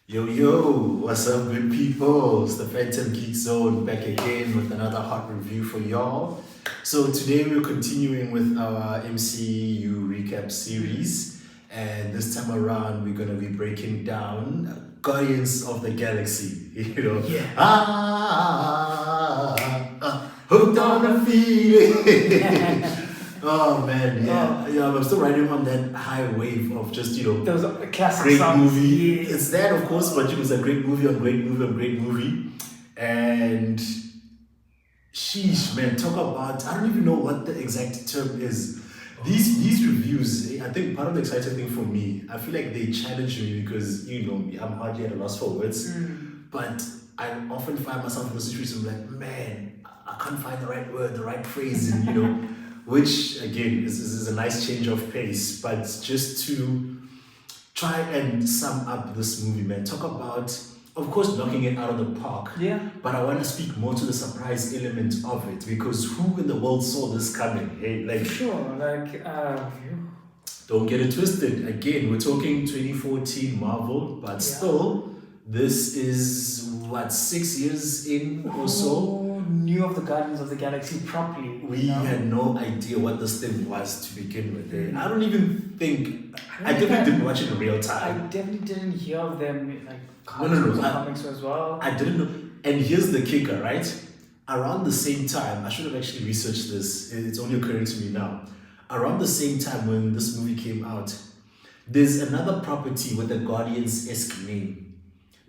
Yo, yo, what's up, good people? It's the Phantom Geek Zone back again with another hot review for y'all. So, today we're continuing with our MCU recap series, and this time around, we're gonna be breaking down Guardians of the Galaxy. Yeah. Hooked on the feeling. Oh man, yeah, Oh, yeah. I'm still riding on that high wave of just those are classic great songs. movie. Yeah. It's that, of course, but it was a great movie on great movie on great movie. And sheesh, man, talk about I don't even know what the exact term is. These reviews, I think part of the exciting thing for me, I feel like they challenge me because you know me, I'm hardly at a loss for words. But I often find myself in a situation like, man, I can't find the right word, the right phrase, and which again is a nice change of pace. But just to try and sum up this movie, man. Talk about, of course, knocking it out of the park. Yeah. But I want to speak more to the surprise element of it because who in the world saw this coming? Hey, For like, sure. don't get it twisted. Again, we're talking 2014 Marvel, but still, this is what 6 years in or so. Who knew of the Guardians of the Galaxy properly? We had no idea what this thing was to begin with. I don't even think I definitely didn't watch it in real I time. definitely didn't hear of them like No, cartoons or I- comics as well. I didn't know. And here's the kicker, right? Around the same time, I should have actually researched this. It's only occurring to me now. Around the same time when this movie came out, there's another property with a Guardians-esque name.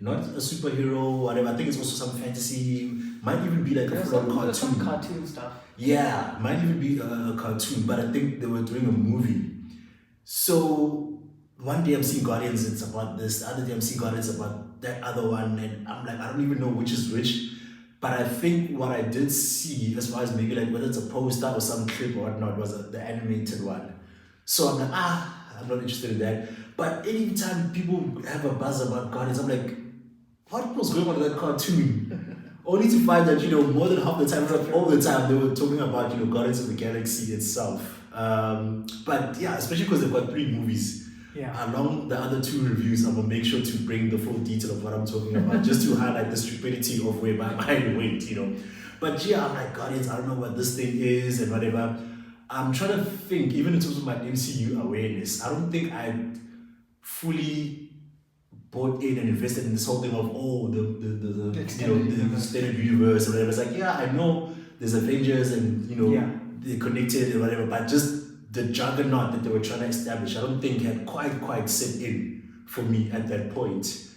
Not a superhero, whatever. I think it's also some fantasy. Might even be like a There's full-on there's some cartoon. cartoon stuff. Yeah, might even be a cartoon, but I think they were doing a movie. So one day I'm seeing Guardians, it's about this. The other day I'm seeing Guardians about that other one, and I'm like, I don't even know which is which. But I think what I did see, as far as maybe like whether it's a poster or some clip or whatnot, was the animated one. So I'm like, I'm not interested in that. But anytime people have a buzz about Guardians, I'm like, what was going on in that cartoon? Only to find that, more than half the time, if not all the time, they were talking about, Guardians of the Galaxy itself. But yeah, especially because they've got 3 movies. Yeah. Along the other 2 reviews, I'm gonna make sure to bring the full detail of what I'm talking about, just to highlight the stupidity of where my mind went. But yeah, I'm like, Guardians, I don't know what this thing is and whatever. I'm trying to think, even in terms of my MCU awareness, I don't think I fully bought in and invested in this whole thing of the extended universe or whatever. It's like, yeah, I know there's Avengers and Yeah. they're connected and whatever, but just the juggernaut that they were trying to establish, I don't think had quite set in for me at that point.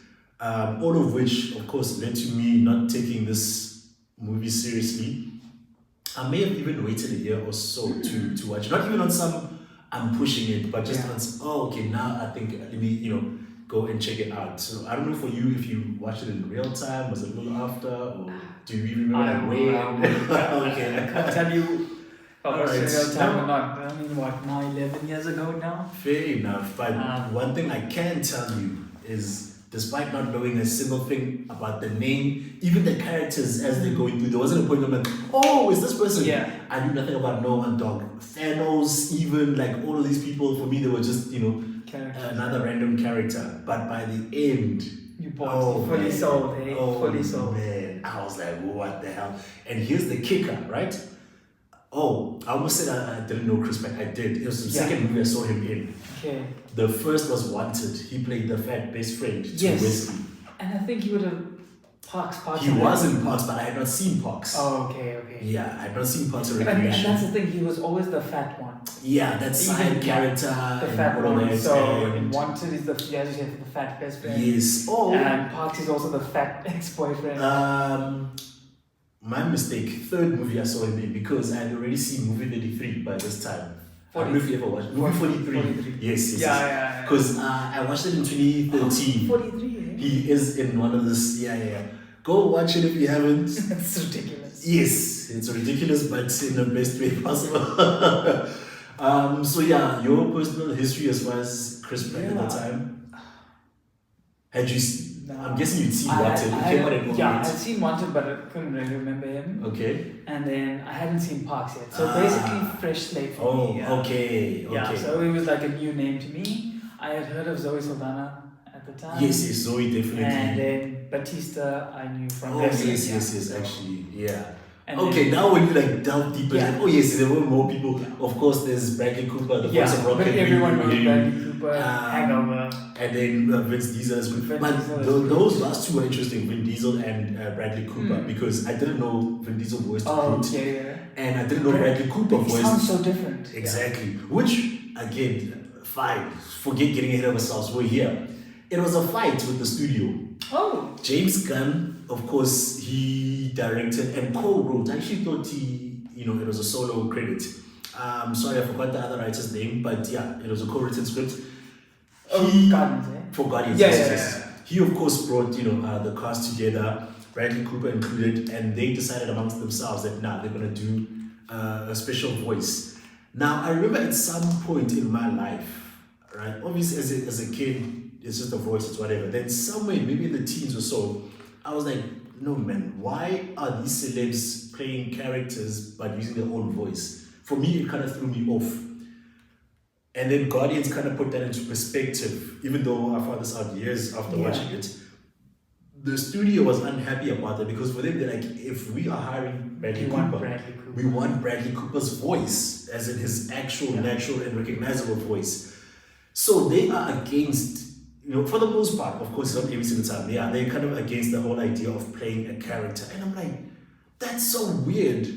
All of which, of course, led to me not taking this movie seriously. I may have even waited a year or so to watch. Not even on some I'm pushing it, but just Yeah. on okay, now I think let me go and check it out. So I don't know for you if you watched it in real time, was it a little after, or do you even remember okay. I can't tell you if I watched it Alright. real time or not. I mean, what, now 11 years ago now? Fair enough, but one thing I can tell you is, despite not knowing a single thing about the name, even the characters as they're going through, there wasn't a point where I'm like, oh, is this person? Yeah. I knew nothing about no one, dog. Thanos, even like all of these people, for me, they were just, Characters. another random character. But by the end, You bought fully man. sold, eh? Oh, Fully sold. man, I was like, what the hell? And here's the kicker, right? Oh, I almost said I didn't know Chris Pratt. I did. It was the second movie I saw him in. Okay. The first was Wanted. He played the fat best friend to Yes. Wesley. And I think he would have Parks. He was in Parks, but I had not seen Parks. Oh, okay. Yeah, I had not seen Parks and And that's Recreation. the thing, he was always the fat one. Yeah, that side Even character. The and fat all one. that, So in and- Wanted is the fat best friend. Yes. Oh. And Parks is also the fat ex-boyfriend. My mistake. Third movie I saw him in because I had already seen movie 33 by this time. I don't know if you ever watched movie 43. 43. Yes. Yeah. Because I watched it in 2013. 43, eh? He is in one of this. Yeah. Go watch it if you haven't. That's ridiculous. Yes, it's ridiculous, but in the best way possible. So yeah, your personal history as far as Chris Pratt at the time. Had you? No. I'm guessing you'd seen Wanted. It came out in Yeah, I'd 08. seen Wanted, but I couldn't really remember him. Okay. And then I hadn't seen Parks yet. So basically, fresh slate for me. Okay. Yeah, so it was like a new name to me. I had heard of Zoe Saldana at the time. Yes, Zoe definitely. And then Batista, I knew from Oh wrestling. yes, actually, yeah. And Okay, then, now when you like delve deeper, Yeah. like, oh yes, there were more people. Of course, there's Bradley Cooper, the voice of but Rocket. everyone knows Ryu, Bradley Cooper, Hangover. and then Vince Diesel is good. Vin But Diesel is good. those last two were interesting, Vin Diesel and Bradley Cooper, because I didn't know Vin Diesel voiced Groot, Yeah. and I didn't know Bradley Cooper He voiced. sounds so different. Exactly. Which, again, fine, forget getting ahead of ourselves, we're here. It was a fight with the studio. Oh. James Gunn, of course, he directed and co-wrote. I actually thought it was a solo credit. Sorry, I forgot the other writer's name, but yeah, it was a co-written script. Guardians, eh? For Guardians, Yeah, yes. yeah. He, of course, brought, the cast together, Bradley Cooper included, and they decided amongst themselves that, they're going to do a special voice. Now, I remember at some point in my life, right, obviously as a kid, it's just a voice, it's whatever. Then somewhere, maybe in the teens or so, I was like, no man, why are these celebs playing characters but using their own voice? For me, it kind of threw me off. And then Guardians kind of put that into perspective, even though I found this out years after watching it. The studio was unhappy about that because for them, they're like, if we are hiring Bradley Cooper, we want Bradley Cooper's voice, as in his actual, natural, and recognizable voice. So they are against, for the most part, of course, not every single time, they're kind of against the whole idea of playing a character. And I'm like, that's so weird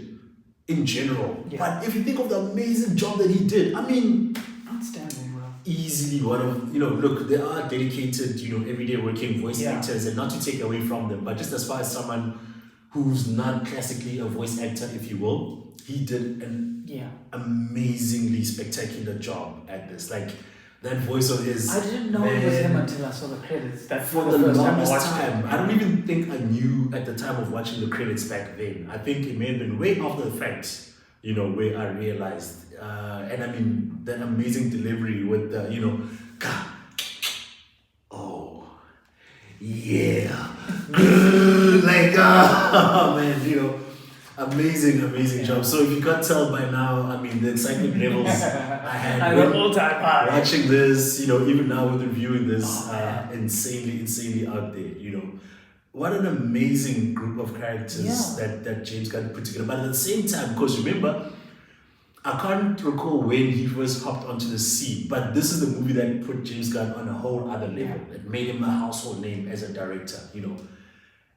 in general. Yeah. But if you think of the amazing job that he did, I mean, outstanding, bro. Easily one of, look, there are dedicated, everyday working voice actors, and not to take away from them, but just as far as someone who's not classically a voice actor, if you will, he did an amazingly spectacular job at this. Like, that voice of his. I didn't know it was him until I saw the credits. That's for the the first longest time. I don't even think I knew at the time of watching the credits back then. I think it may have been way after the fact, where I realized. And I mean, that amazing delivery with the, oh, yeah. Like, oh, man, amazing job. So if you can't tell by now, I mean, the excitement levels I had all-time high. watching this, even now with reviewing this, insanely out there, What an amazing group of characters that James Gunn put together. But at the same time, because remember, I can't recall when he first hopped onto the scene, but this is the movie that put James Gunn on a whole other level. It made him a household name as a director,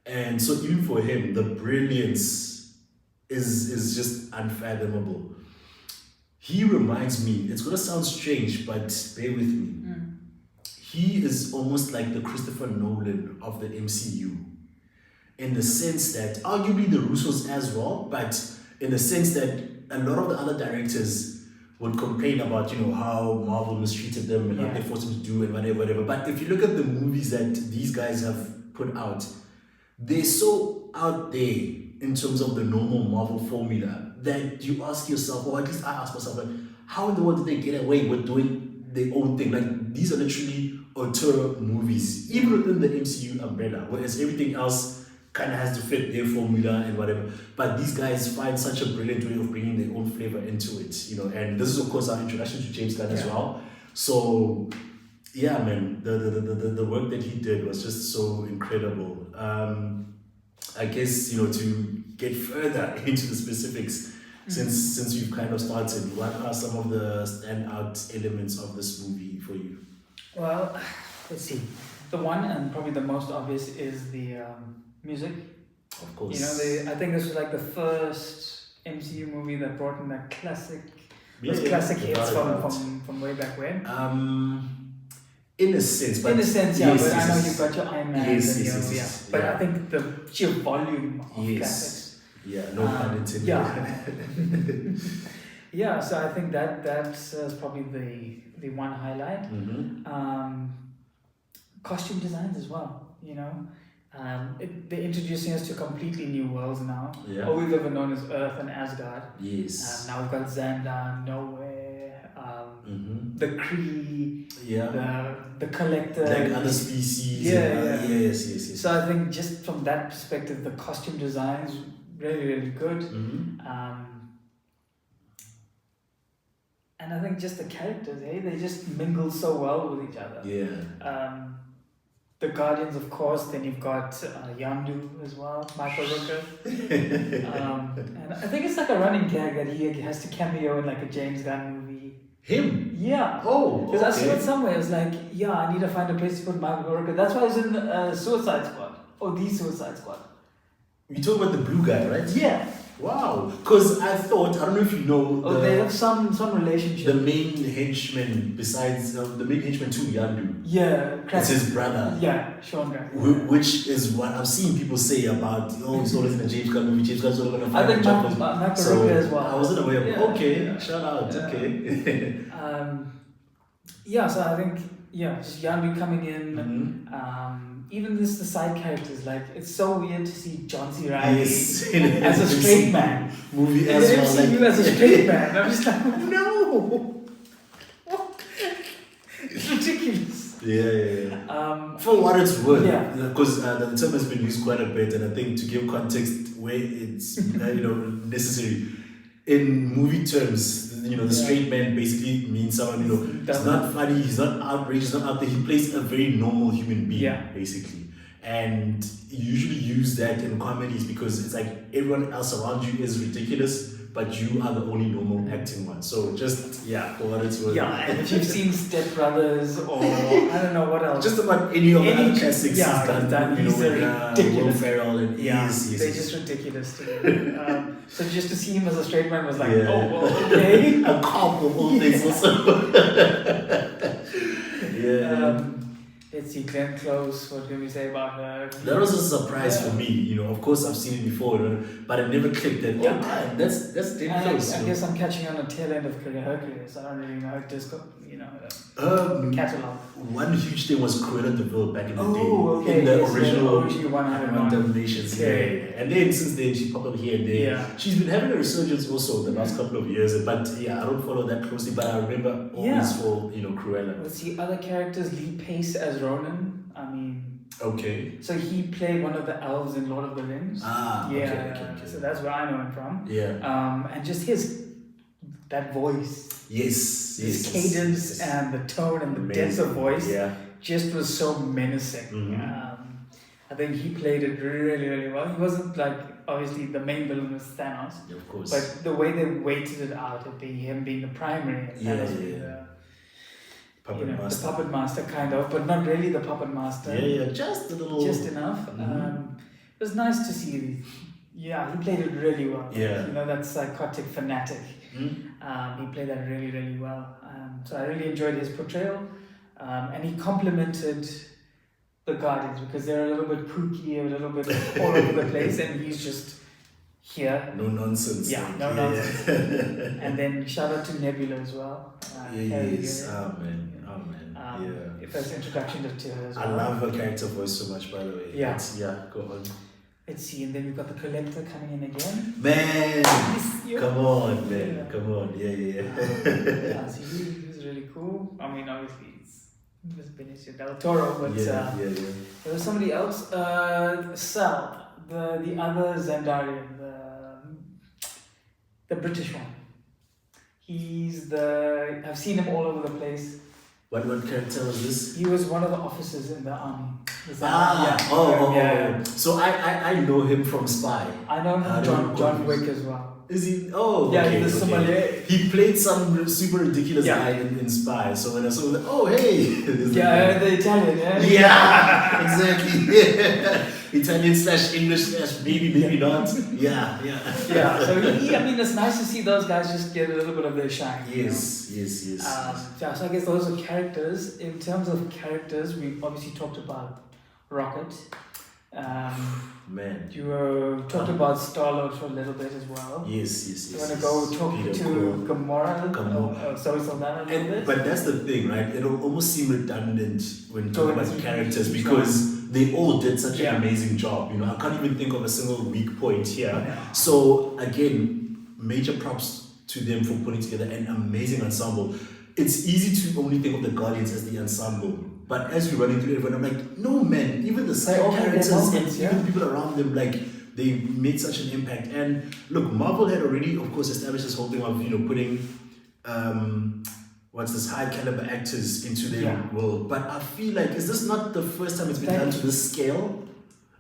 And so even for him, the brilliance is just unfathomable. He reminds me, it's gonna sound strange, but bear with me. He is almost like the Christopher Nolan of the MCU. In the sense that, arguably the Russos as well, but in the sense that a lot of the other directors would complain about, how Marvel mistreated them and what they forced them to do and whatever. But if you look at the movies that these guys have put out, they're so out there in terms of the normal Marvel formula that you ask yourself, or at least I ask myself, like, how in the world did they get away with doing their own thing? Like, these are literally auteur movies, even within the MCU umbrella, whereas everything else kind of has to fit their formula and whatever. But these guys find such a brilliant way of bringing their own flavor into it, And this is, of course, our introduction to James Gunn as well. So, yeah, man, the work that he did was just so incredible. I guess, to get further into the specifics, since you've kind of started, what are some of the standout elements of this movie for you? Well, let's see. The one and probably the most obvious is the music. Of course. I think this was like the first MCU movie that brought in that classic, classic hits from way back when. In a sense, but but I know you've got your Iron Man yes. But I think the sheer volume of classics. Yeah, no pun intended. Yeah, so I think that's probably the one highlight. Costume designs as well, they're introducing us to completely new worlds now. All we've ever known is Earth and Asgard. Yes. Now we've got Xandar, Nowhere, the Kree, the Collector, like other species. Yes. So I think just from that perspective, the costume design is really good. And I think just the characters, they just mingle so well with each other. the Guardians, of course. Then you've got Yandu as well, Michael Rooker. And I think it's like a running gag that he has to cameo in like a James Gunn movie. Him? Yeah. Oh, because I saw it somewhere. It was like, yeah, I need to find a place to put Michael Rooker. That's why I was in Suicide Squad. Or the Suicide Squad. You talk about the blue guy, right? Yeah. Wow. Because I thought, I don't know if you know. They have some relationship. The main henchman, besides the main henchman to Yandu. Yeah. It's his brother. Yeah, Sean Grant. Which is what I've seen people say about, he's always in a James Gunn movie. James Gunn's always going to find I think Michael Rooker as well. I wasn't aware of yeah. Okay, yeah. shout out. Yeah. Okay. Yeah, so I think, just Yandu coming in. Mm-hmm. Even the side characters, like, it's so weird to see John C. Reilly yes. as a straight man. Movie as well. MCU as a straight man. I'm just like, no! It's ridiculous. Yeah. For what it's worth, yeah. Because the term has been used quite a bit, and I think to give context where it's necessary, in movie terms, the straight man basically means someone, he's not funny, he's not outrageous, he's not out there. He plays a very normal human being, basically. And you usually use that in comedies because it's like everyone else around you is ridiculous, but you are the only normal acting one. So just, for what it's worth. Yeah, and if you've seen Step Brothers or I don't know what else. Just about any of the other classics he's done, he's ridiculous. Will Ferrell and they're just ridiculous to me. So just to see him as a straight man was like, oh, well, okay. A cop of all things also. Let's see, Glenn Close, what can we say about her? That was a surprise for me, of course I've seen it before, but it never clicked that, damn, that's Glenn Close. I guess I'm catching on the tail end of her career, so I don't really know her disco, catalog. One huge thing was Cruella de Vil back in the day. Okay, in the original 101 Dalmatians. And then since then she popped up here and there. Yeah. She's been having a resurgence also the last couple of years, but I don't follow that closely, but I remember always for Cruella. Let's see other characters. Lee Pace as Ronan. I mean, okay. So he played one of the elves in Lord of the Rings. Okay. So that's where I know him from. Yeah. And just that voice. Yes. His cadence and the tone and the depth of voice. Yeah. Just was so menacing. Mm-hmm. I think he played it really, really well. He wasn't obviously the main villain was Thanos. Yeah, of course. But the way they weighted it out, it being him being the primary and Thanos being the the puppet master kind of, but not really the puppet master. Yeah, just a little. Just enough. Mm-hmm. It was nice to see. Yeah, he played it really well. Yeah. That psychotic fanatic. Mm-hmm. He played that really, really well. So I really enjoyed his portrayal. And he complemented the Guardians because they're a little bit kooky, a little bit all over the place, and he's just here. No nonsense. No nonsense. And then shout out to Nebula as well. Yes. Oh man. First introduction to her as well. I love her character voice so much, by the way. Yeah. Go on. Let's see, and then we've got the Collector coming in again. Man! Come on, man. Come on. Yeah. So he was really cool. I mean, obviously, it was Benicio del Toro, but there was somebody else. Sal, the other Zendarian, the British one. I've seen him all over the place. What character was this? He was one of the officers in the army. So I know him from Spy. I know him from John Wick as well. Is he? Oh, okay. Yeah, he's the sommelier. He played some super ridiculous guy in Spy. So when I saw that, oh hey, the Italian, yeah, exactly. Italian/English/ maybe not. Yeah. So it's nice to see those guys just get a little bit of their shine. Yes. So I guess those are characters. In terms of characters, we obviously talked about Rocket. Man. You talked about Star-Lord for a little bit as well. Yes. You want to go talk to Gamora? Zoe Saldana a little bit? But that's the thing, right? It'll almost seem redundant when talking about characters because they all did such an amazing job. I can't even think of a single weak point here. Yeah. So again, major props to them for putting together an amazing ensemble. It's easy to only think of the Guardians as the ensemble. But as we're running through everyone, I'm like, no man, even the side characters and even the people around them, they made such an impact. And look, Marvel had already, of course, established this whole thing of, putting what's this high caliber actors into their Yeah. world. But I feel like, is this not the first time it's been That- done to this scale?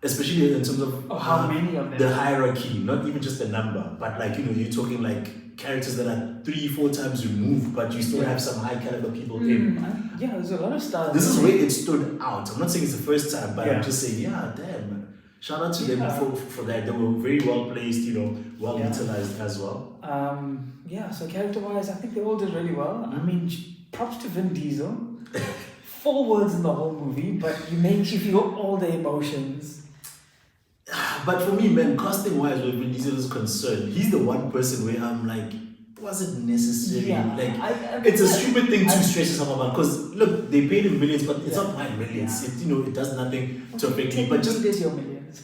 Especially in terms of How many of them? the hierarchy, not even just the number, but like, you know, you're talking like characters that are 3-4 times removed, but you still Yeah. have some high caliber people in. Yeah, there's a lot of stars. This is where it stood out. I'm not saying it's the first time, but Yeah. I'm just saying, yeah, damn. Shout out to Yeah. them for that. They were very well placed, you know, well Yeah. utilized as well. Yeah, so character-wise, I think they all did really well. I Mhm. mean, props to Vin Diesel. 4 words in the whole movie, but he makes you feel all the emotions. But for me, man, casting wise, where Vin Diesel is concerned, he's the one person where I'm like, was it necessary? Yeah, Like, it's a stupid thing to stress yourself about. Because look, they paid him millions, but it's Yeah. not my millions. Yeah. It, you know, it does nothing to affect me. But just, it is your millions.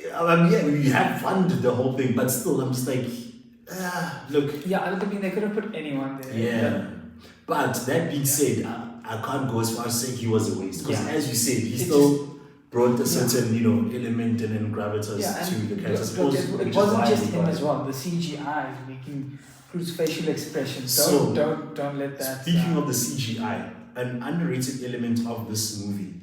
yeah, you have funded the whole thing, but still, I'm just like, look, Yeah, I mean, they could have put anyone there. yeah. But that being said, I can't go as far as saying he was a waste. Because Yeah. as you said, he It still brought a certain, you know, element and then gravitas Yeah, to the characters. look, which it is wasn't why just he him got as it. well. The CGI making Cruz's facial expressions. So, Don't let that. Speaking of the CGI, an underrated element of this movie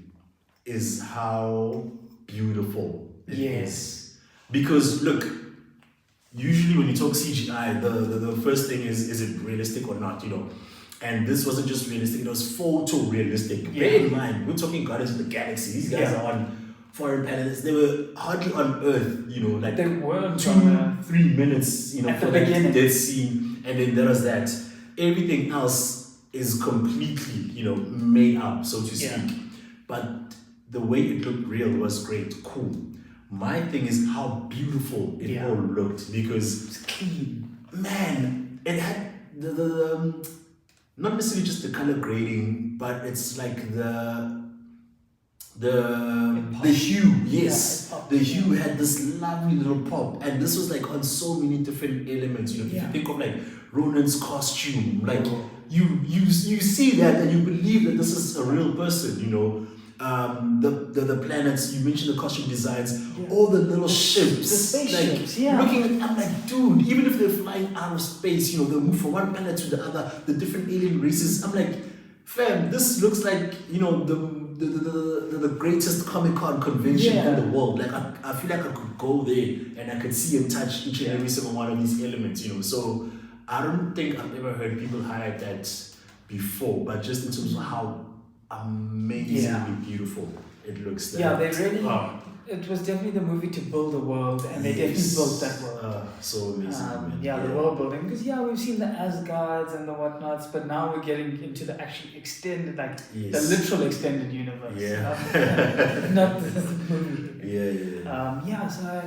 is how beautiful it is. Yes. Because look, usually when you talk CGI, the first thing is it realistic or not, you know? And this wasn't just realistic, it was photorealistic. Yeah. Bear in mind, we're talking Guardians of the Galaxy. These guys Yeah. are on foreign planets. They were hardly on Earth, you know, like They weren't 2-3 minutes, you know, At for the that beginning. death scene, and then there was that. Everything else is completely, you know, made up, so to speak. Yeah. But the way it looked real was great, cool. My thing is how beautiful it Yeah. all looked, because It's clean. man, it had the not necessarily just the color grading, but it's like the hue. Yes, Yeah, it popped. the hue had this lovely little pop, and this was like on so many different elements. You know, if Yeah. you think of like Ronan's costume, like you see that and you believe that this is a real person. You know, the planets. You mentioned the costume designs, Yeah. all the little ships, The spaceships, like, yeah. looking at, I'm like, dude, even if they're flying out of space, you know, they'll move from one planet to the other, the different alien races. I'm like, fam, this looks like, you know, the greatest Comic-Con convention Yeah. in the world. Like, I feel like I could go there and I could see and touch each and every single one of these elements, you know. So I don't think I've ever heard people highlight that before, but just in terms of how amazingly Yeah. beautiful it looks. Yeah, they really. Oh, It was definitely the movie to build a world, and they definitely built that world. so amazing. man. Yeah, the world building. Because we've seen the Asgards and the whatnots, but now we're getting into the actually extended, like Yes. the literal extended universe. Yeah. Not this movie. Yeah. So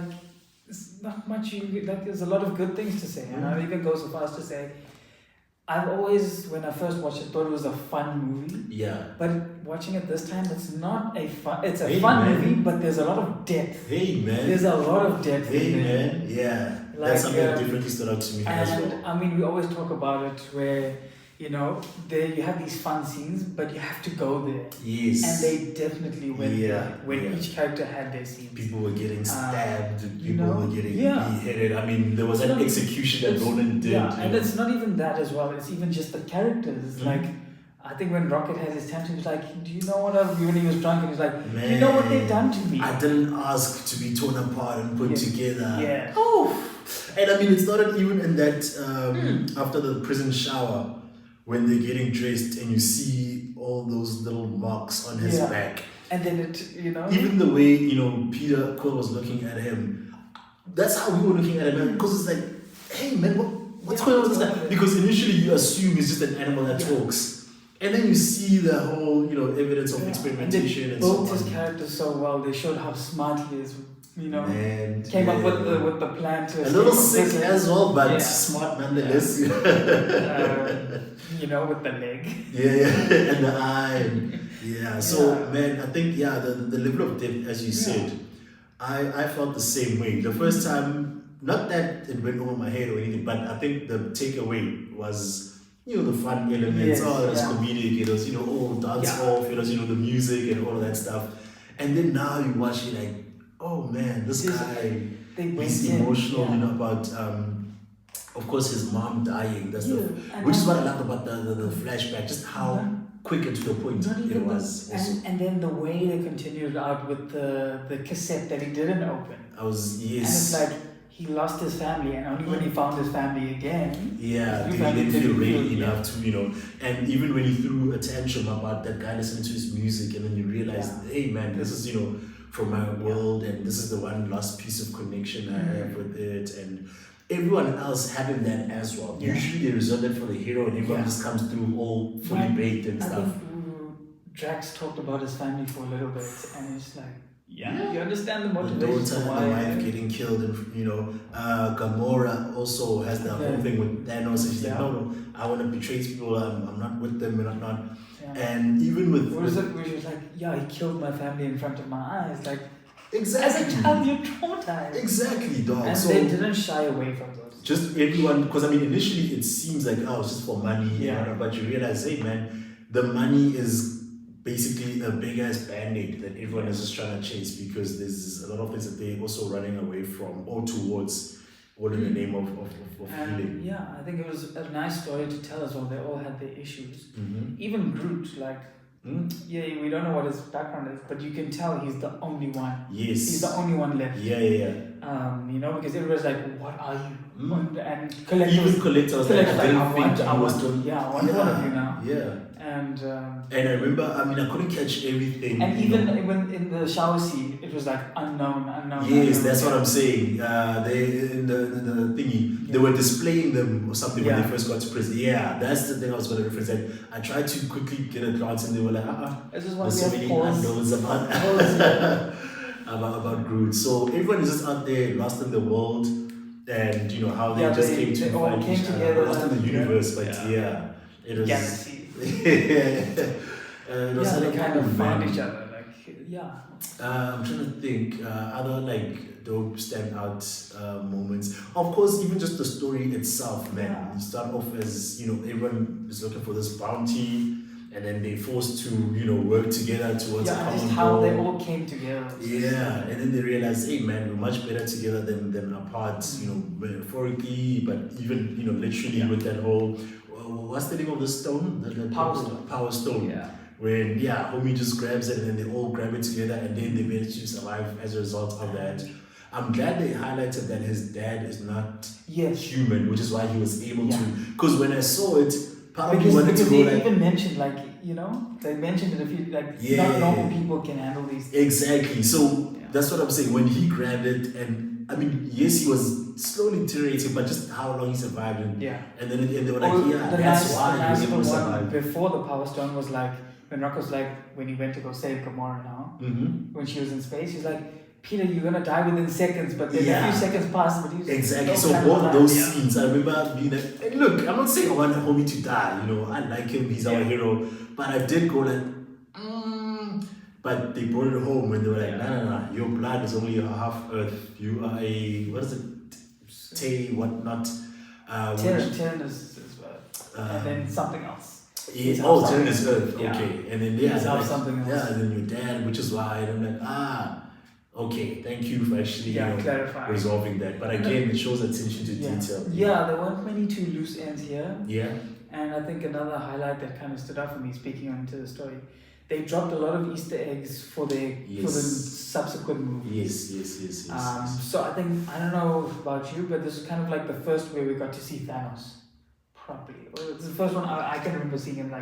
it's not much. Like, there's a lot of good things to say, and I'll even go so far as to say, I've always, when I first watched it, thought it was a fun movie. Yeah. But watching it this time, it's not a fun. It's a Hey, fun man. movie, but there's a lot of depth. Hey, man. There's a lot of depth. Hey, in there. man. Yeah. Like, That's something that definitely stood out to me as And well. I mean, we always talk about it where, there you have these fun scenes, but you have to go there. Yes. And they definitely went Yeah, there when yeah. each character had their scenes. People were getting stabbed, you people know? were getting Yeah. beheaded. I mean, there was It's an not- execution that It's- Ronan did. Yeah, you and know. it's not even that as well. It's even just the characters. It's Mhm. like, I think when Rocket has his time, he was like, "Do you know what I've?" When he was drunk, and he was like, "Do you know what they've done to me?" I didn't ask to be torn apart and put Yeah. together. Yeah. Oh. And I mean, it started even in that Hmm. after the prison shower, when they're getting dressed and you see all those little marks on his Yeah. back. And then it, Even the way, Peter Quill was looking at him, that's how we were looking at him. Because it's like, hey man, what's Yeah, going on with this what's guy? going on? Because initially you assume he's just an animal that Yeah. talks. And then you see the whole, evidence of Yeah. experimentation And and they so built his on. character so well. They showed how smart he is. And Came up with the plan to a little escape sick from as well, but Yeah. smart nonetheless. with the leg. Yeah, and the eye. Yeah, so Yeah. man, I think the level of depth, as you said, I felt the same way. The first time, not that it went over my head or anything, but I think the takeaway was, the fun elements. Yes, Oh, it was yeah. comedic. It was, all dance Yeah. off. It was, the music and all of that stuff. And then now you watch it like, oh man, this Yes, guy. They went He's in, emotional, yeah. about of course, his mom dying. That's and which is what I loved about the flashback, just how quick and to the point not it even was. and then the way they continued out with the cassette that he didn't open. I was, yes. And it's like he lost his family, and only when he found his family again. Yeah, he didn't feel ready enough to, and even when he threw a tantrum about that guy listening to his music, and then you realize, hey man, this is, from my world, and this is the one last piece of connection I have with it, and everyone else having that as well. Yeah. Usually they reserve that for the hero, and everyone just comes through all fully baked and stuff. I think Drax talked about his family for a little bit, and it's like, you understand the motivation. The daughter and the wife getting killed, and Gamora also has the whole thing with Thanos, and she's like, no, I want to betray people. I'm not with them, and I'm not. Yeah. And even with, where she was like, he killed my family in front of my eyes, like. Exactly. As a child, you're traumatized. Exactly, dog. And they didn't shy away from those. Just everyone, because initially it seems like, it's just for money, but you realize, hey man, the money is basically a big ass band-aid that everyone is just trying to chase, because there's a lot of things that they're also running away from or towards, all in the name of healing. Yeah, I think it was a nice story to tell as well. They all had their issues. Mm-hmm. Even Groot, we don't know what his background is, but you can tell he's the only one. Yes. He's the only one left. Yeah. Because everybody's like, what are you? And Collector was like, I want one of you now. Yeah. And I remember, I couldn't catch everything. And even when in the shower scene, it was like unknown. Yes, that's what I'm saying. They in the thingy, they were displaying them or something when they first got to prison. Yeah, that's the thing I was going to reference. And I tried to quickly get a glance, and they were like, This is there's so many unknowns about Groot. So everyone is just out there, lost in the world, and how they just came to find each other, lost in the universe. But it was. Galaxy. It was they kind of found each other. I'm trying to think other dope standout moments. Of course, even just the story itself, man. Yeah. You start off as everyone is looking for this bounty, and then they're forced to work together towards a common goal. Just how they all came together. Yeah, and then they realize, hey man, we're much better together than apart. Metaphorically, but even literally with that whole. What's the name of the stone? The Power Stone. Yeah. When homie just grabs it, and then they all grab it together, and then they manage to survive as a result of that. I'm glad they highlighted that his dad is not human, which is why he was able to. Because when I saw it, part of me wanted to go they even mentioned they mentioned it a few not normal people can handle these things. Exactly. So that's what I'm saying. When he grabbed it, and yes, he was slowly deteriorating, but just how long he survived, and then at the end they were like, that's why he was able to survive. Before the Power Stone was like, when Rocco's like, when he went to go save Gamora now, when she was in space, he's like, Peter, you're gonna die within seconds, but then a few seconds passed, but he was exactly. So both those scenes, I remember being like, and look, I'm not saying I want homie to die, I like him, he's our hero, but I did go like, but they brought it home when they were like, no, your blood is only half Earth. You are what is it? Whatnot. Terran is Earth. And then something else. Terran is Earth. Okay. And then something else. Yeah, and then your dad, which is why I'm like, okay, thank you for actually clarifying, resolving that. But again, it shows attention to detail. Yeah, there weren't many too loose ends here. Yeah. And I think another highlight that kind of stood out for me, speaking on into the story, they dropped a lot of Easter eggs for the subsequent movies. Yes. So I think, I don't know about you, but this is kind of like the first way we got to see Thanos properly. It's the first one I can remember seeing him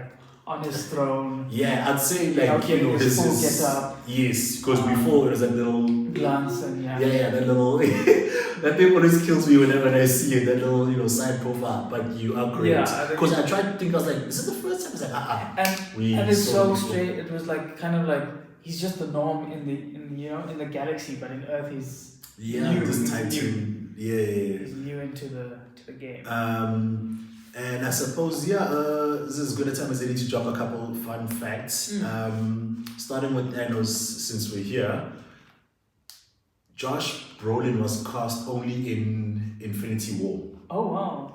on his throne. Yeah, I'd say his full get up. Yes, because before it was that little glance and that little that thing always kills me whenever I see it, that little side profile. But you are correct. Because I tried to think, I was like, is this the first time? I was like, and it's so straight. It was kind of he's just the norm in the galaxy, but in Earth he's new. Just typed in. He's new into the game. And I suppose, this is as good a time as any to drop a couple fun facts. Starting with Thanos, since we're here. Josh Brolin was cast only in Infinity War. Oh, wow.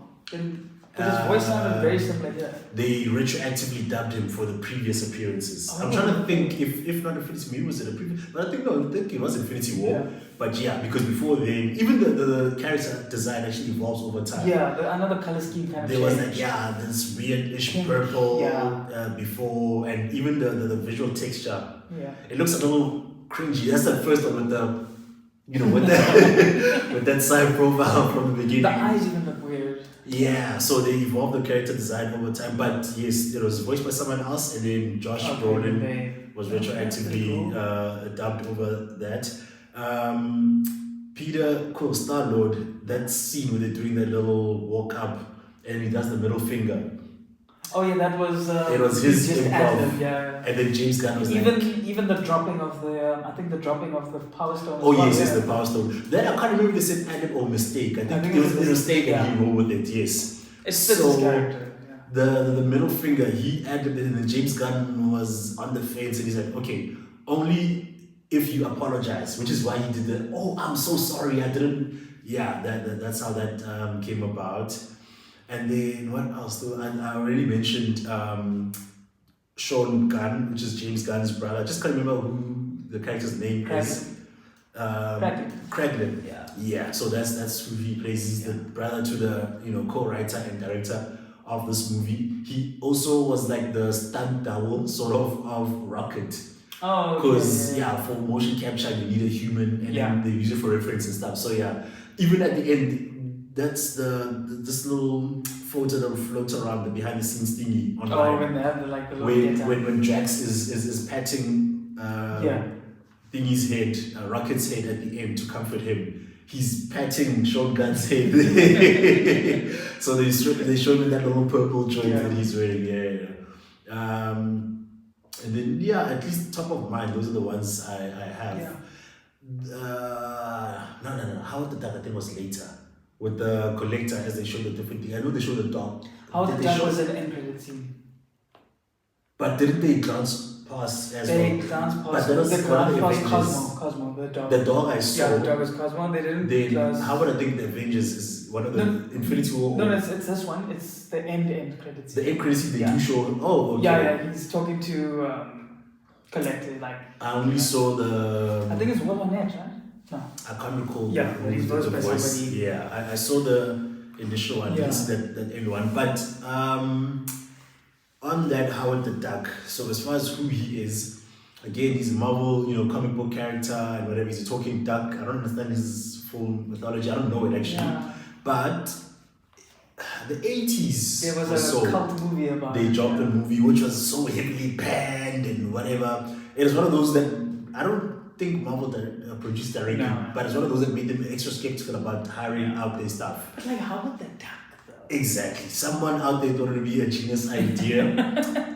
But his voice sounded very similar here. They retroactively dubbed him for the previous appearances. I'm Oh. trying to think if not Infinity War, was it a previous? But I think it was Infinity War. Yeah. But yeah, because before then, even the character design actually evolves over time. Yeah, another color scheme kind of There was changed. this weirdish Pink, purple yeah. before, and even the visual texture. Yeah. It looks a little cringy. That's the first one with the, with that with that side profile from the beginning. The eyes even look weird. Yeah, so they evolved the character design over time, but yes, it was voiced by someone else, and then Josh Brolin was retroactively dubbed over that. Peter Star-Lord, that scene where they're doing that little walk up and he does the middle finger. Oh yeah, that was. It was his just improv. added, yeah. And then James Gunn was even the dropping of the I think the dropping of the Power Stone. oh as well, yes, yeah. the Power Stone. Then I can't remember if they said added or mistake. I think it was a mistake and he rolled with it. Yes. It's fits his character. Yeah. The middle finger he added it, and then James Gunn was on the fence and he said, okay, only if you apologize, which is why he did the I'm so sorry, I didn't. Yeah, that's how that came about. And then what else? I already mentioned Sean Gunn, which is James Gunn's brother. I just can't remember who the character's name is. Kraglin. Yeah. Yeah. So that's who he plays. He's the brother to the co-writer and director of this movie. He also was like the stunt double sort of Rocket. Oh. Because for motion capture you need a human, and then they use it for reference and stuff. So yeah, even at the end. That's this little photo that will float around the behind the scenes thingy online. Oh, when they have the little when Drax is patting thingy's head, Rocket's head at the end to comfort him. He's patting Sean Gunn's head. So they show me that little purple joint that he's wearing. And then at least top of mind, those are the ones I have. No. Howard the Duck I think was later. With the collector, as they showed the different thing. I know they showed the dog. Howard the Duck was an end credit scene. But didn't they glance past as well? They glanced past. But that was the one of the past Avengers. Cosmo, the dog. The dog I saw. Yeah, the dog is Cosmo. They didn't. Then Howard, I think the Avengers is one of the Infinity War. No, it's this one. It's the end credit scene. The end credit scene they do show. Oh, okay. Yeah. He's talking to Collector. Like I only saw the. I think it's Will Arnett, right? No. I can't recall. Yeah, he's voiced by somebody. Yeah, I saw the initial one. Yeah. This that end one, but on that Howard the Duck. So as far as who he is, again, he's a Marvel, comic book character and whatever. He's a talking duck. I don't understand his full mythology. I don't know it actually, but the 80s. There was a cult movie about. They dropped a movie which was so heavily banned and whatever. It was one of those that I don't think Marvel produced directly, but it's one of those that made them extra skeptical about hiring out their stuff. But like, how would the duck though? Exactly. Someone out there thought it would be a genius idea.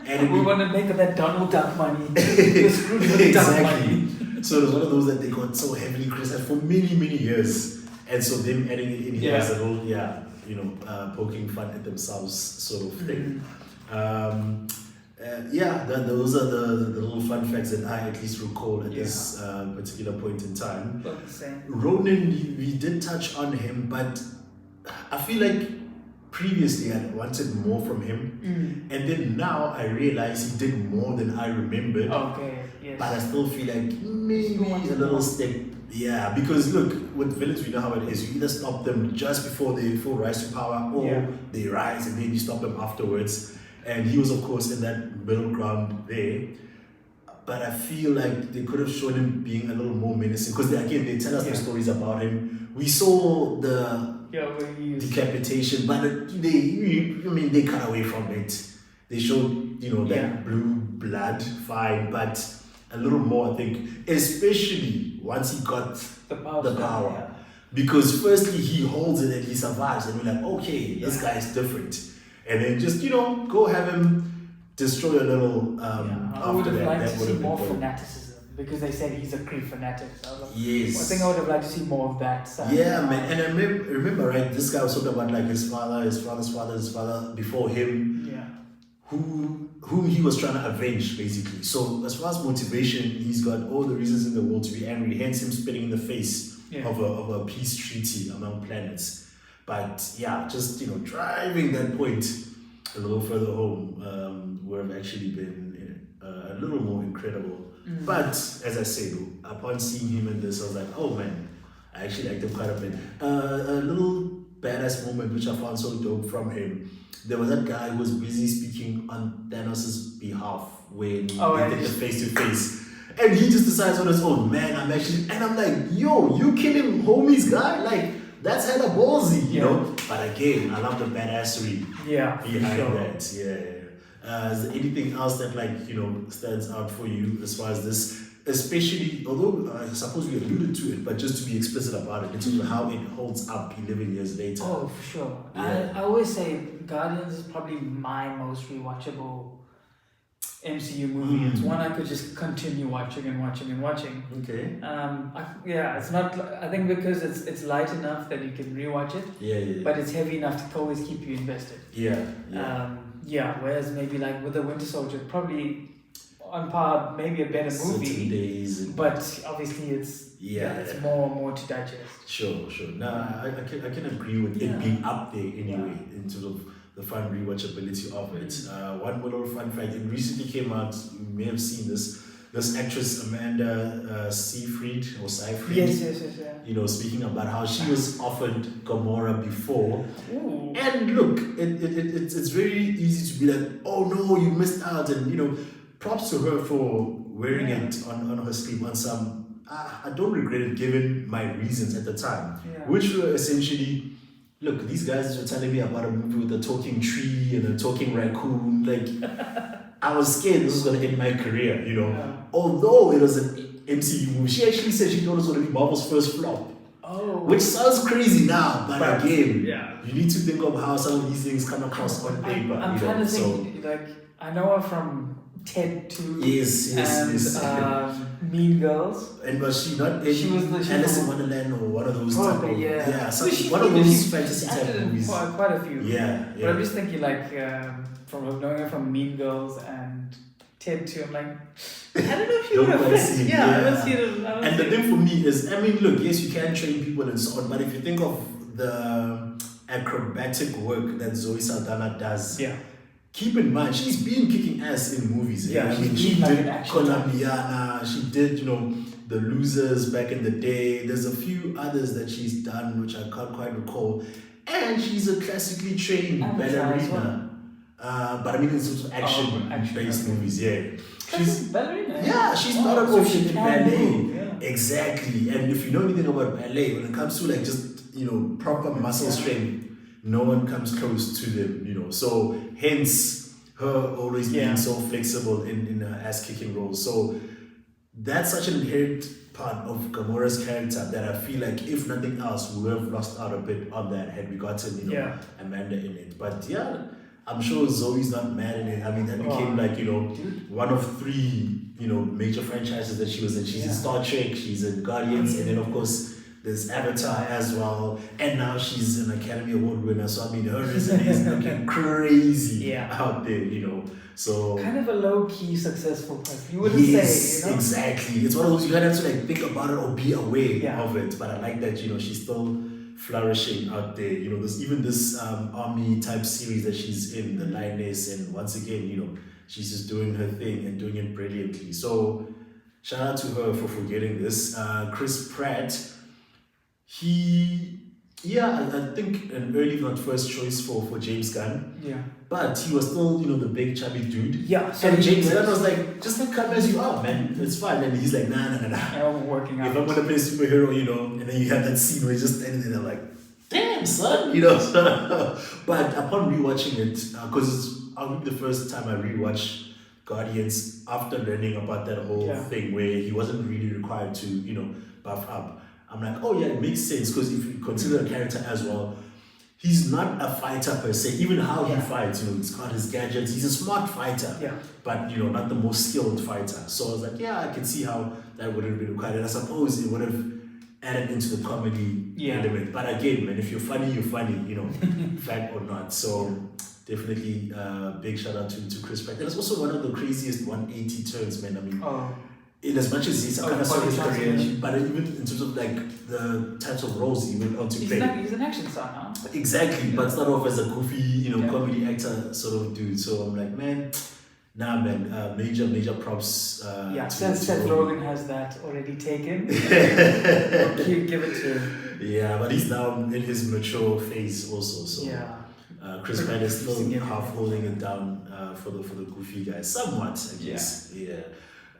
And we want to make that Donald Duck money. The Scrooge with Duck money. So it was one of those that they got so heavily criticized for many, many years. And so them adding it in here as a little, poking fun at themselves sort of thing. Those are the little fun facts that I at least recall at this particular point in time. Ronan, we did touch on him, but I feel like previously I wanted more from him, and then now I realize he did more than I remembered. Okay, yes. But I still feel like maybe a little step. Yeah, because look, with villains we know how it is. You either stop them just before they full rise to power, or they rise and then you stop them afterwards. And he was, of course, in that middle ground there. But I feel like they could have shown him being a little more menacing. Because, they tell us the stories about him. We saw the decapitation, but they cut away from it. They showed, that blue blood, fine, but a little more, I think. Especially once he got the power. Because firstly, he holds it and he survives. And we're like, okay, this guy is different. And then just, go have him destroy a little I would have liked to see more fanaticism because they said he's a Kree fanatic. So I think I would have liked to see more of that side. Yeah, man. And I remember, right, this guy was talking about like his father's father before him. Yeah. Whom he was trying to avenge, basically. So as far as motivation, he's got all the reasons in the world to be angry, hence him spitting in the face of a peace treaty among planets. But yeah, just driving that point a little further home would have actually been a little more incredible. But as I said, upon seeing him in this, I was like, oh man, I actually liked him quite a bit. A little badass moment which I found so dope from him. There was that guy who was busy speaking on Thanos' behalf when they did the face to face. And he just decides on his own, man, I'm like, yo, you killing homies, guy? Like, that's hella ballsy, you know? But again, I love the badassery behind that. Yeah. Is there anything else that stands out for you as far as this, especially, although I suppose we alluded to it, but just to be explicit about it in terms of how it holds up 11 years later? Oh, for sure. Yeah. I always say Guardians is probably my most rewatchable MCU movie. It's one I could just continue watching and watching and watching. Okay. It's not. I think because it's light enough that you can rewatch it. Yeah. But it's heavy enough to always keep you invested. Yeah. Whereas maybe like with the Winter Soldier, probably on par, maybe a better movie. Days but obviously it's more to digest. Sure. No, I can agree with it being up there anyway in terms of the fun rewatchability of it. One little fun fact: it recently came out. You may have seen this. This actress Amanda Seyfried. Yes. Speaking about how she was offered Gamora before. Ooh. And look, it's very easy to be like, oh no, you missed out, and props to her for wearing it on her sleeve on some. I don't regret it given my reasons at the time, which were essentially, look, these guys were telling me about a movie with a talking tree and a talking raccoon. Like, I was scared this was going to end my career, Although it was an MCU movie, she actually said she thought it was going to be Marvel's first flop. Oh. Which sounds crazy now, but again, you need to think of how some of these things come across on paper. I'm trying to think, I know her from Ted 2 and Mean Girls. And was she not in she was Alice in Wonderland or one of those probably, one of those fantasy type movies? Quite a few. Yeah. But I'm just thinking from knowing her from Mean Girls and Ted 2, I'm like, I don't know if you would have fit. I haven't seen it. And the thing for me is, look, yes, you can train people and so on, but if you think of the acrobatic work that Zoe Saldana does, keep in mind, she's been kicking ass in movies. She did Colombiana, she did, The Losers back in the day. There's a few others that she's done, which I can't quite recall. And she's a classically trained ballerina. But in terms of action-based movies, she's ballerina. Yeah, she's not an option in ballet. Exactly. And if you know anything about ballet, when it comes to just proper muscle strength, no one comes close to them. So hence her always being so flexible in her ass-kicking roles. So that's such an inherent part of Gamora's character that I feel like if nothing else, we would have lost out a bit on that had we gotten Amanda in it. But I'm sure Zoe's not mad in it. That became one of three major franchises that she was in. She's in Star Trek, she's in Guardians, and then of course there's Avatar as well, and now she's an Academy Award winner. So her resume is looking crazy out there, So kind of a low-key successful person, you wouldn't say, exactly. It's one of those you gotta have to think about it or be aware of it. But I like that she's still flourishing out there. There's even this army type series that she's in, The Lioness, and once again, she's just doing her thing and doing it brilliantly. So shout out to her for getting this. Chris Pratt. I think an early not first choice for James Gunn. Yeah. But he was still, the big chubby dude. Yeah. So James Gunn was like, just come as you are, man. It's fine. And he's like, nah. I'm working out. If I'm gonna play a superhero, and then you have that scene where he's just standing there like, damn son, But upon rewatching it, because it's probably the first time I rewatched Guardians after learning about that whole thing where he wasn't really required to, buff up. I'm like, oh yeah, it makes sense, because if you consider the character as well, he's not a fighter per se. Even how he fights, he's got his gadgets. He's a smart fighter, but not the most skilled fighter. So I was like, I can see how that would have been required, and I suppose it would have added into the comedy element. But again, man, if you're funny, you're funny, fact or not. So definitely big shout out to Chris Pratt. And it's also one of the craziest 180 turns, man. in as much as he's a Oh, kind of body sort of career, transformation. but even in terms of like the types of roles he went on to play. He's an action star now. Exactly, but start off as a goofy, Yeah. comedy actor sort of dude. So I'm like, man, nah, man, major props. Seth Rogen has that already taken. Okay, give it to him. Yeah, but he's now in his mature phase also. So Yeah. Chris Pratt is still Producing half everything. holding it down for the goofy guys, somewhat, I guess. Yeah.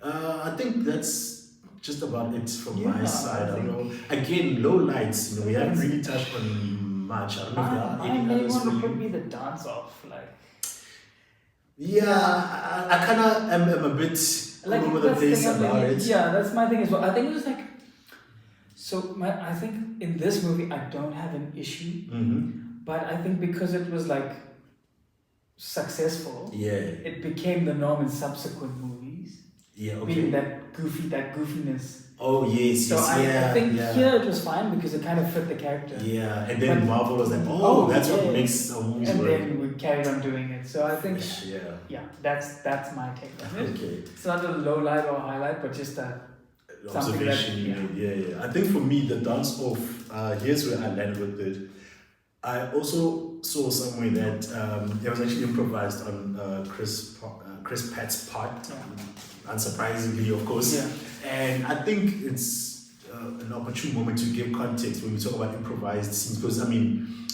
I think that's just about it from my side. I don't know. Again, low lights. We haven't really touched on much. I don't know if there are My any main others one for would you. probably be the dance off. Like, Yeah, I kind of am a bit like all over the that's place thing I'm about thinking- it. Yeah, that's my thing as well. I think it was like, I think in this movie I don't have an issue, but I think because it was like successful, Yeah. it became the norm in subsequent movies. Yeah. Being Okay. that goofiness. Oh yes. So Yes. I think yeah. here it was fine because it kind of fit the character. Yeah, and then But- Marvel was like, that's what makes a movie And work. then we carried on doing it. So I think, Yeah. that's my take on it. Okay. It's not a low light or highlight, but just a something Observation that- you made. Yeah. I think for me, the dance off. Here's where I landed with it. I also saw somewhere that it was actually improvised on Chris Pratt's part, unsurprisingly, of course. Yeah. And I think it's an opportune moment to give context when we talk about improvised scenes, because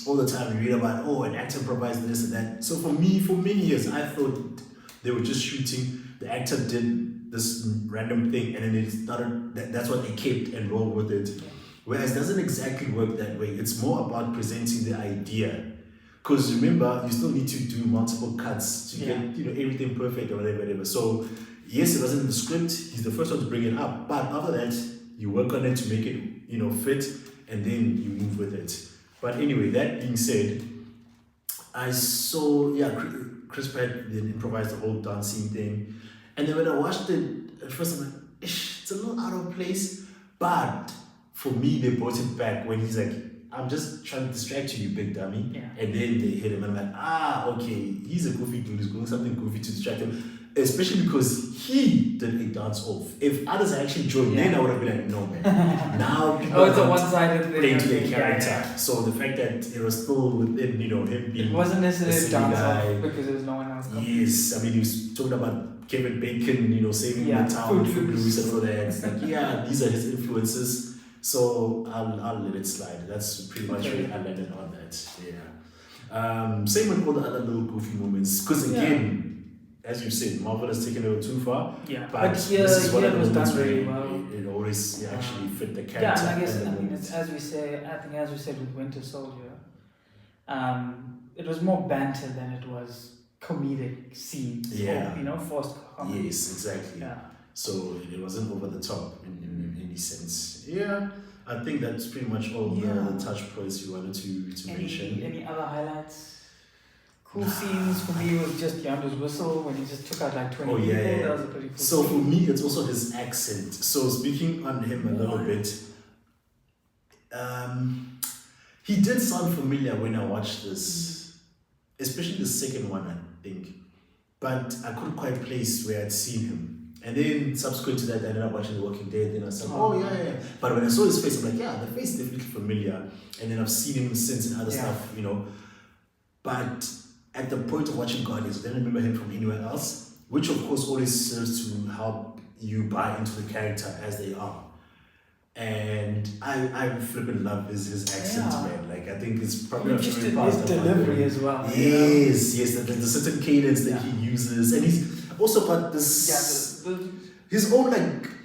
all the time we read about an actor improvised this and that. So for me, for many years, I thought they were just shooting. The actor did this random thing, and then it started. That's what they kept and rolled with it. Whereas it doesn't exactly work that way. It's more about presenting the idea. Because remember, you still need to do multiple cuts to get everything perfect or whatever. So yes, it wasn't in the script. He's the first one to bring it up. But after that, you work on it to make it fit, and then you move with it. But anyway, that being said, I saw Chris Pratt then improvised the whole dancing thing, and then when I watched it at first, I'm like, it's a little out of place, but for me, they brought it back when he's like, I'm just trying to distract you, you big dummy. Yeah. And then they hit him, and I'm like, okay, he's a goofy dude, he's doing something goofy to distract him. Especially because he did a dance off. If others had actually joined, then I would have been like, no, man. Now people It's a can't one-sided thing. play into their Yeah, character. yeah. So the fact that it was still within, him being It wasn't necessarily a silly dance guy. off because there was no one else. Yes, he was talking about Kevin Bacon, saving the town, Footloose and all that. It's like, these are his influences. So I'll let it slide. That's pretty much where I landed on that. Yeah. Same with all the other little goofy moments. Because again, as you said, Marvel has taken it a little too far. Yeah. But here, this is one of the was moments done where very well. it always actually fit the character. Yeah, and I guess and the moment. it's as we said with Winter Soldier, it was more banter than it was comedic scenes. Yeah. Or, forced comedy. Yes, exactly. Yeah. So it wasn't over the top in any sense. Yeah, I think that's pretty much all the touch points you wanted to mention. Any other highlights? Cool scenes for me was just Yando's whistle when he just took out like 20 people. That was a pretty cool So scene. for me, it's also his accent. So speaking on him a little bit, he did sound familiar when I watched this, especially the second one, I think. But I couldn't quite place where I'd seen him. And then subsequent to that, I ended up watching The Walking Dead. Then I said, yeah. But when I saw his face, I'm like, the face is definitely familiar. And then I've seen him since in other stuff, But at the point of watching Guardians, I didn't remember him from anywhere else, which of course always serves to help you buy into the character as they are. And I flipping love his accent, man. Like, I think it's probably just his delivery as well. Yes, the certain cadence that he uses, and he's also got this his own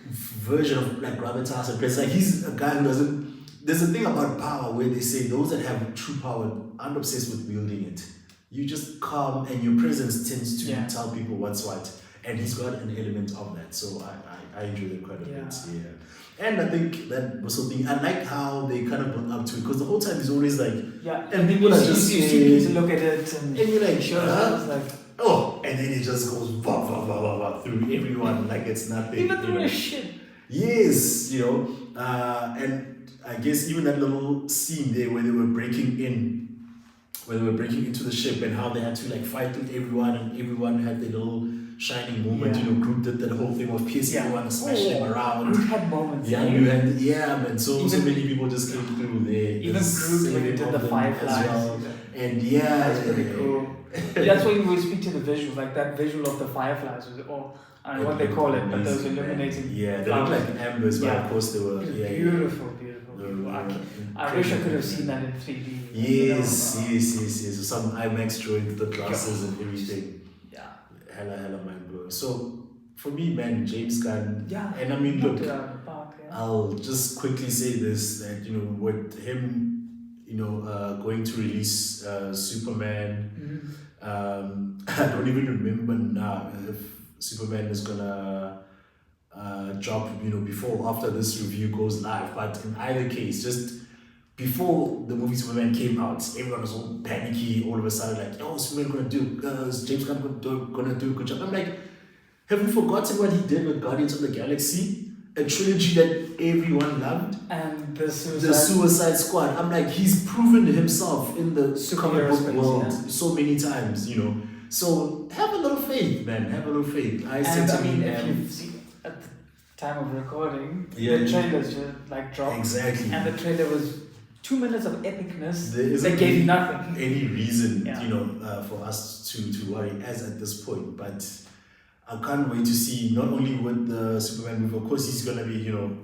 version of gravitas and presence. Like, he's a guy who doesn't. There's a thing about power where they say those that have true power aren't obsessed with wielding it. You just come, and your presence tends to tell people what's what, and he's got an element of that. So I enjoy that quite a bit. Yeah. And I think that was something, I like how they kind of built up to it, because the whole time he's always like, and people are just you see to look at it, and you're like, and then it just goes bah, bah, bah, bah, bah, through everyone like it's nothing. even through his shit. Yes, and I guess even that little scene there where they were breaking into the ship, and how they had to fight with everyone, and everyone had their little shining moment. Yeah. Groot did that whole thing of piercing everyone and smashing them around. Groot had moments. Yeah, eh? you had, yeah, man. So Even- many people just came through there. Even Groot when he did the fireflies. well. And yeah, That's pretty cool. That's why we speak to the visual, like that visual of the fireflies, or I don't know what they call it, but those illuminating. Yeah, they look flowers. like embers, but Yeah. of course they were. It was Yeah, beautiful, beautiful, beautiful. I wish I could have seen that in 3D. Yes. So some IMAX drawing with the glasses and everything. Yeah. Hella mind blowing. So for me, man, James Gunn. Yeah. And I mean, look, Park, yeah. I'll just quickly say this, that with him, going to release Superman. I don't even remember now if Superman is gonna drop, before or after this review goes live. But in either case, just before the movie Superman came out, everyone was all panicky. All of a sudden, like, "Oh, Superman gonna do? Is James Gunn gonna do a good job?" I'm like, have we forgotten what he did with Guardians of the Galaxy? A trilogy that everyone loved. And the Suicide Squad. I'm like, he's proven himself in the comic book space, world so many times, So have a little faith, man. Have a little faith. If you've seen at the time of recording, the trailers just dropped. Exactly. And the trailer was 2 minutes of epicness. There They gave nothing. any reason, for us to worry as at this point. But I can't wait to see, not only with the Superman movie, of course he's gonna be,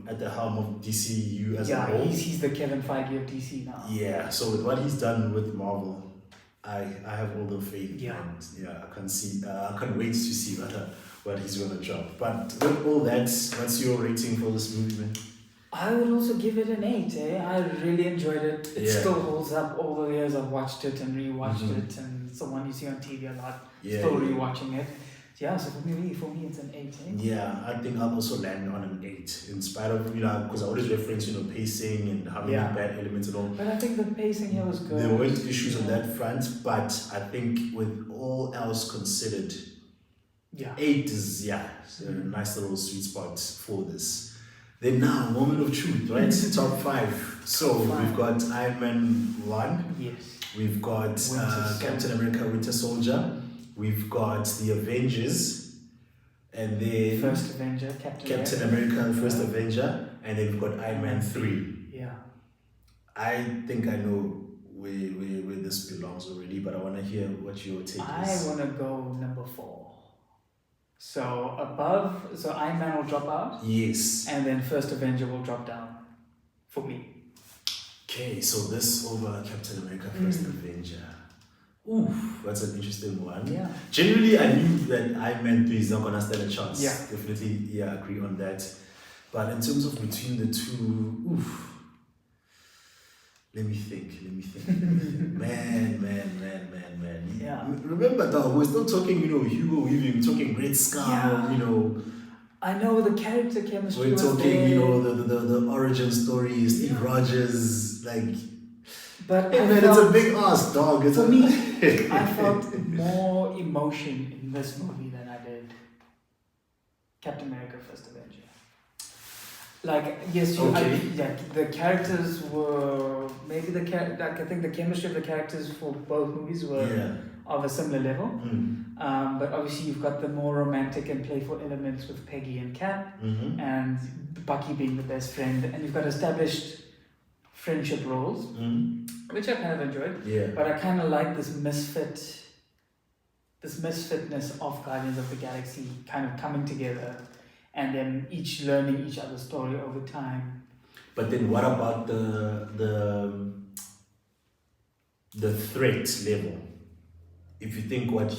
at the helm of DCU as a whole. He's the Kevin Feige of DC now. Yeah, so with what he's done with Marvel, I have all the faith. Yeah. And I can't wait to see what he's gonna drop. But with all that, what's your rating for this movie, man? I would also give it an 8. I really enjoyed it. It Yeah. still holds up all the years I've watched it and rewatched it, and it's the one you see on TV a lot. Yeah. Still rewatching it. Yeah, so for me it's an 8. Yeah, I think I'll also land on an 8, in spite of, because I always reference, pacing and how many bad elements and all. But I think the pacing here was good. There weren't issues on that front, but I think with all else considered, 8 is, it's a nice little sweet spot for this. Then now, moment of truth, right? Top 5. So we've got Iron Man 1. Yes. We've got Captain America Winter Soldier. We've got the Avengers. And then First Avenger, Captain America, the First Avenger. And then we've got Iron Man 3. Yeah. I think I know where this belongs already, but I want to hear what your take is. I want to go number 4. So Iron Man will drop out. Yes. And then First Avenger will drop down for me. Okay, so this over Captain America First Avenger. Oof, that's an interesting one. Yeah. Generally, I knew that Iron Man 3 is not going to stand a chance. Yeah. Definitely, agree on that. But in terms of between the two, let me think. Man. Yeah. Remember, dog, we're still talking, Hugo Weaving, we're talking Red Skull, I know the character chemistry. We're talking, there. the origin story, Steve Rogers, But it's a big ask, dog. For me, I felt more emotion in this movie than I did Captain America First Avenger. The characters were maybe I think the chemistry of the characters for both movies were of a similar level. But obviously you've got the more romantic and playful elements with Peggy and Cap, and Bucky being the best friend, and you've got established friendship roles, which I kind of enjoyed. Yeah. But I kind of like this misfitness of Guardians of the Galaxy kind of coming together, and then each learning each other's story over time. But then what about the threat level? If you think what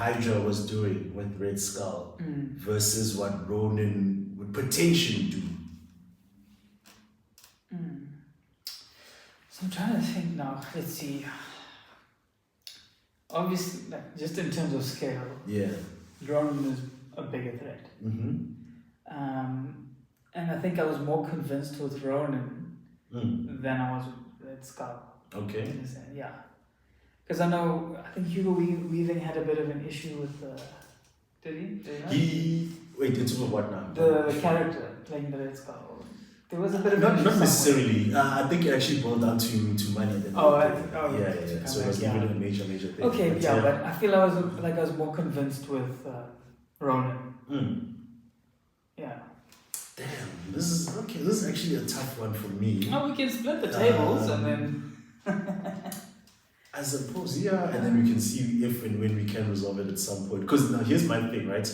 Hydra was doing with Red Skull versus what Ronan would potentially do. So I'm trying to think now. Let's see. Obviously, just in terms of scale, Ronan is a bigger threat. And I think I was more convinced with Ronan than I was with Red Skull. Okay. Yeah. Because I think Hugo Weaving had a bit of an issue with did he? Wait, it's what now? The character playing the Red Skull. There was a bit of Not issue somewhere. necessarily. I think it actually boiled down to money. At the end Oh, of the day. yeah. Yeah. So it was Yeah. even a major thing. Okay, But, yeah, but I feel I was more convinced with Ronan. Yeah. Damn, this is okay. This is actually a tough one for me. Oh, we can split the tables and then. I suppose, yeah, and then we can see if and when we can resolve it at some point. Because now here's my thing, right?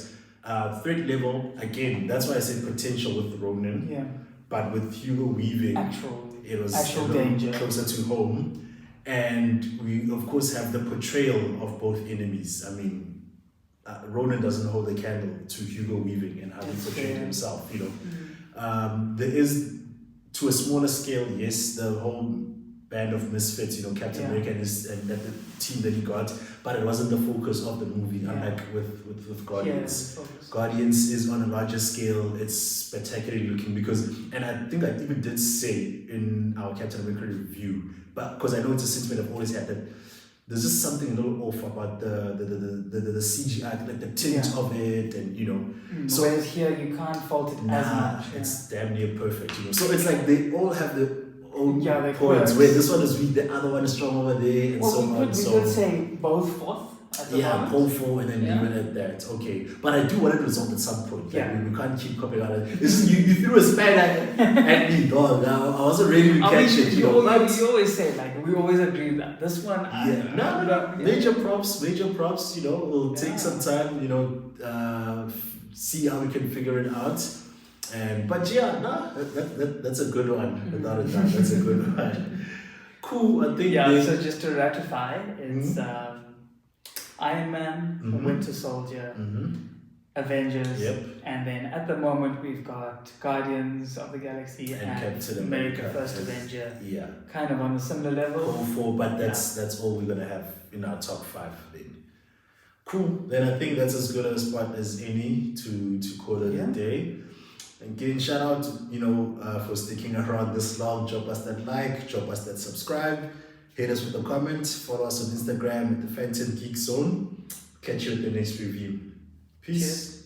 Threat level, again, that's why I said potential with Ronan. Yeah. But with Hugo Weaving, it was actual a little danger. closer to home. And we, of course, have the portrayal of both enemies. I mean, Ronan doesn't hold a candle to Hugo Weaving and how he portrayed himself, you know. There is, to a smaller scale, yes, the whole band of misfits, you know, Captain America and the team that he got, but it wasn't the focus of the movie, unlike with Guardians. Guardians is on a larger scale, it's spectacularly looking and I think I even did say in our Captain America review, but because I know it's a sentiment I've always had, that there's just something a little off about the CGI, like the tint of it, and you know. So whereas here you can't fault it as much. It's damn near perfect, you know. So it's like they all have the own they points. Where this one is weak, the other one is strong over there, and so on. We could say both fourth. Go for and then leave it at that. Okay, but I do want it to resolve at some point. Like, we can't keep copying out. This is you threw a spanner at me, dog. I wasn't ready to catch it. You always say, like, we always agree that this one. Major props. You know, we'll take some time. You know, see how we can figure it out. But that's a good one. Without a doubt, that's a good one. Cool. I think. So just to ratify, it's. Iron Man, Winter Soldier, Avengers, and then at the moment we've got Guardians of the Galaxy and Captain America First Avenger. Yeah. Kind of on a similar level. But that's all we're gonna have in our top 5 then. Cool. Then I think that's as good a spot as any to call it a day. Again, shout out, you know, for sticking around this long. Drop us that like, drop us that subscribe. Hit us with a comment. Follow us on Instagram at the Phantom Geek Zone. Catch you at the next review. Peace. Cheers.